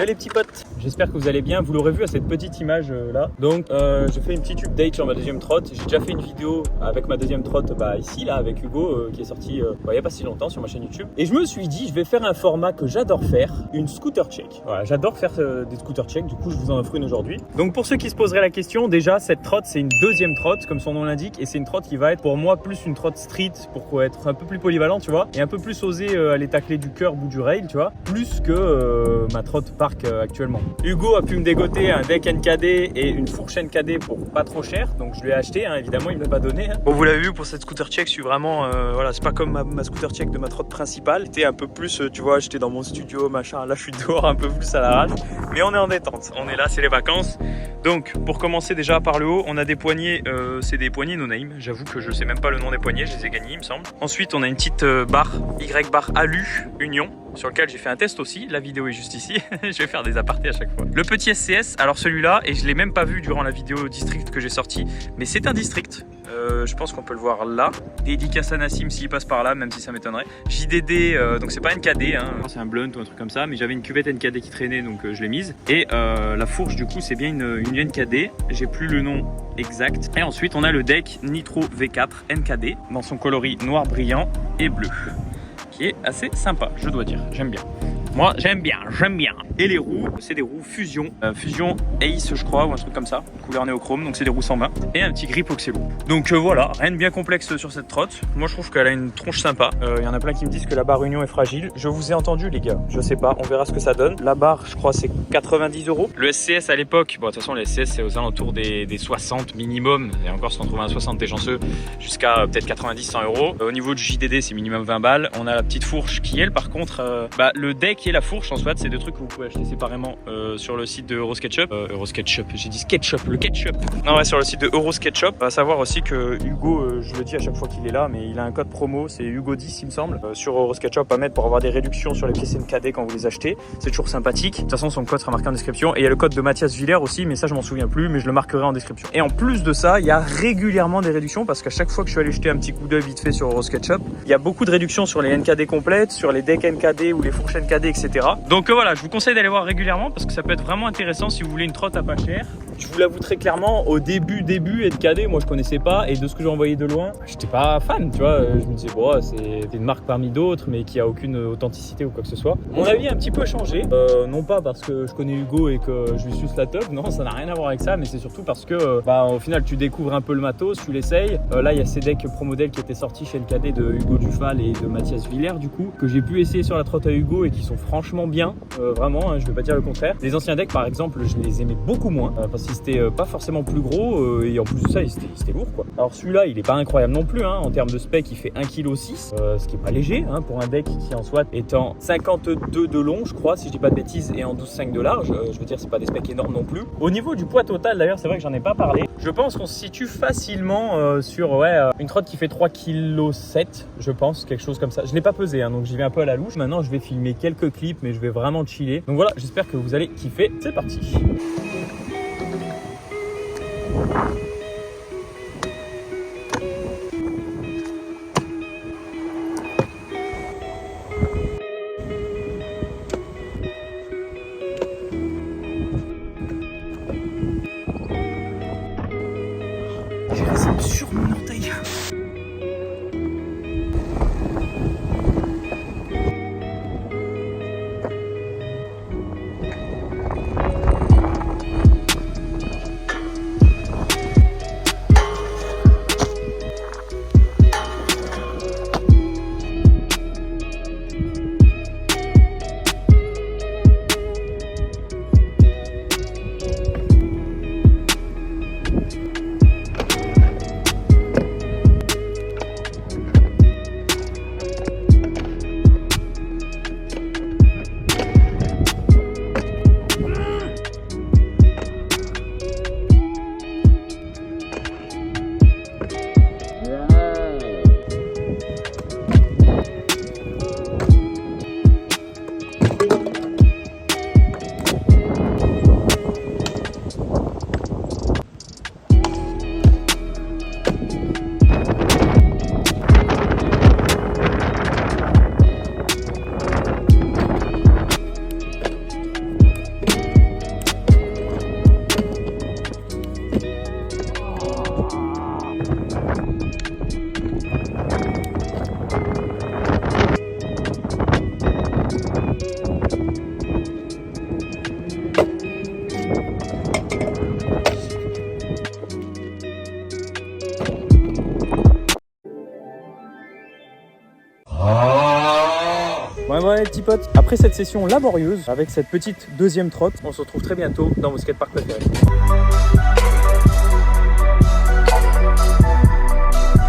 Les petits potes, j'espère que vous allez bien. Vous l'aurez vu à cette petite image là. Donc je fais une petite update sur ma deuxième trotte. J'ai déjà fait une vidéo avec ma deuxième trotte ici là avec Hugo qui est sorti il n'y a pas si longtemps sur ma chaîne YouTube. Et je me suis dit je vais faire un format que j'adore faire, une scooter check. Voilà, j'adore faire des scooter check, du coup je vous en offre une aujourd'hui. Donc pour ceux qui se poseraient la question, déjà cette trotte c'est une deuxième trotte comme son nom l'indique et c'est une trotte qui va être pour moi plus une trotte street pour être un peu plus polyvalent tu vois et un peu plus oser aller tacler du curb ou du rail tu vois, plus que ma trotte park actuellement. Hugo a pu me dégoter un deck NKD et une fourche NKD pour pas trop cher, donc je lui ai acheté, hein, évidemment il ne m'a pas donné. Hein. Bon vous l'avez vu pour cette scooter check, je suis vraiment, voilà c'est pas comme ma scooter check de ma trotte principale, c'était un peu plus, tu vois j'étais dans mon studio machin, là je suis dehors un peu plus à l'arrache, mais on est en détente, on est là, c'est les vacances. Donc pour commencer déjà par le haut, on a des poignées, c'est des poignées no name, j'avoue que je sais même pas le nom des poignées, je les ai gagnés il me semble. Ensuite on a une petite barre, Y barre Alu Union, sur lequel j'ai fait un test aussi, la vidéo est juste ici, je vais faire des apartés à chaque fois. Le petit SCS, alors celui-là, et je l'ai même pas vu durant la vidéo district que j'ai sorti, mais c'est un district, je pense qu'on peut le voir là. Dédicace à Nassim s'il passe par là, même si ça m'étonnerait. JDD, donc c'est pas NKD, hein, c'est un blunt ou un truc comme ça, mais j'avais une cuvette NKD qui traînait, donc je l'ai mise. Et la fourche du coup c'est bien une NKD, j'ai plus le nom exact. Et ensuite on a le deck Nitro V4 NKD, dans son coloris noir brillant et bleu, qui est assez sympa, je dois dire, j'aime bien. Moi, j'aime bien. Et les roues, c'est des roues Fusion. Fusion Ace, je crois, ou un truc comme ça. Couleur néochrome, donc c'est des roues 120. Et un petit grip Oxelo. Donc voilà, rien de bien complexe sur cette trotte. Moi, je trouve qu'elle a une tronche sympa. Il y en a plein qui me disent que la barre Union est fragile. Je vous ai entendu, les gars. Je sais pas, on verra ce que ça donne. La barre, je crois, c'est 90 €. Le SCS à l'époque, bon, de toute façon, les SCS, c'est aux alentours des 60 minimum. Et encore, si on trouve un 60, t'es chanceux, jusqu'à peut-être 90-100 €. Au niveau du JDD, c'est minimum 20 balles. On a la petite fourche qui, elle, par contre, le deck et la fourche en soit c'est deux trucs que vous pouvez acheter séparément sur le site de Eurosketchup. Eurosketchup, j'ai dit SketchUp, le ketchup. Non ouais, sur le site de Eurosketchup. À savoir aussi que Hugo, je le dis à chaque fois qu'il est là, mais il a un code promo, c'est Hugo10 il me semble, sur Eurosketchup à mettre pour avoir des réductions sur les pièces NKD quand vous les achetez. C'est toujours sympathique. De toute façon son code sera marqué en description et il y a le code de Mathias Villers aussi, mais ça je m'en souviens plus, mais je le marquerai en description. Et en plus de ça, il y a régulièrement des réductions parce qu'à chaque fois que je suis allé jeter un petit coup d'œil vite fait sur Eurosketchup, il y a beaucoup de réductions sur les NKD complètes, sur les decks NKD ou les fourches NKD, etc. Donc voilà, je vous conseille d'aller voir régulièrement parce que ça peut être vraiment intéressant si vous voulez une trotte à pas cher. Je vous l'avoue très clairement, au début NKD, moi je connaissais pas et de ce que j'en voyais de loin, j'étais pas fan, tu vois. Je me disais bon, c'est une marque parmi d'autres mais qui a aucune authenticité ou quoi que ce soit. Mon avis a un petit peu changé, non pas parce que je connais Hugo et que je lui suce la teub, non, ça n'a rien à voir avec ça, mais c'est surtout parce que au final tu découvres un peu le matos, tu l'essayes. Là il y a ces decks pro modèles qui étaient sortis chez NKD de Hugo Dufal et de Mathias Villers du coup, que j'ai pu essayer sur la trotte à Hugo et qui sont franchement bien, vraiment, hein, je vais pas dire le contraire. Les anciens decks par exemple, je les aimais beaucoup moins parce qu'ils étaient pas forcément plus gros et en plus de ça ils étaient lourds quoi. Alors celui-là il est pas incroyable non plus, hein, en termes de spec il fait 1,6 kg, ce qui est pas léger hein, pour un deck qui en soit étant 52 de long je crois si je dis pas de bêtises et en 12,5 de large, je veux dire c'est pas des specs énormes non plus. Au niveau du poids total d'ailleurs c'est vrai que j'en ai pas parlé, je pense qu'on se situe facilement sur une trotte qui fait 3,7 kg je pense, quelque chose comme ça. Je l'ai pas pesé hein, donc j'y vais un peu à la louche. Maintenant je vais filmer quelques clips mais je vais vraiment chiller. Donc voilà, j'espère que vous allez kiffer, c'est parti. J'ai resté sur mon orteil. Ouais, les petits potes. Après cette session laborieuse, avec cette petite deuxième trotte, on se retrouve très bientôt dans vos skateparks préférés.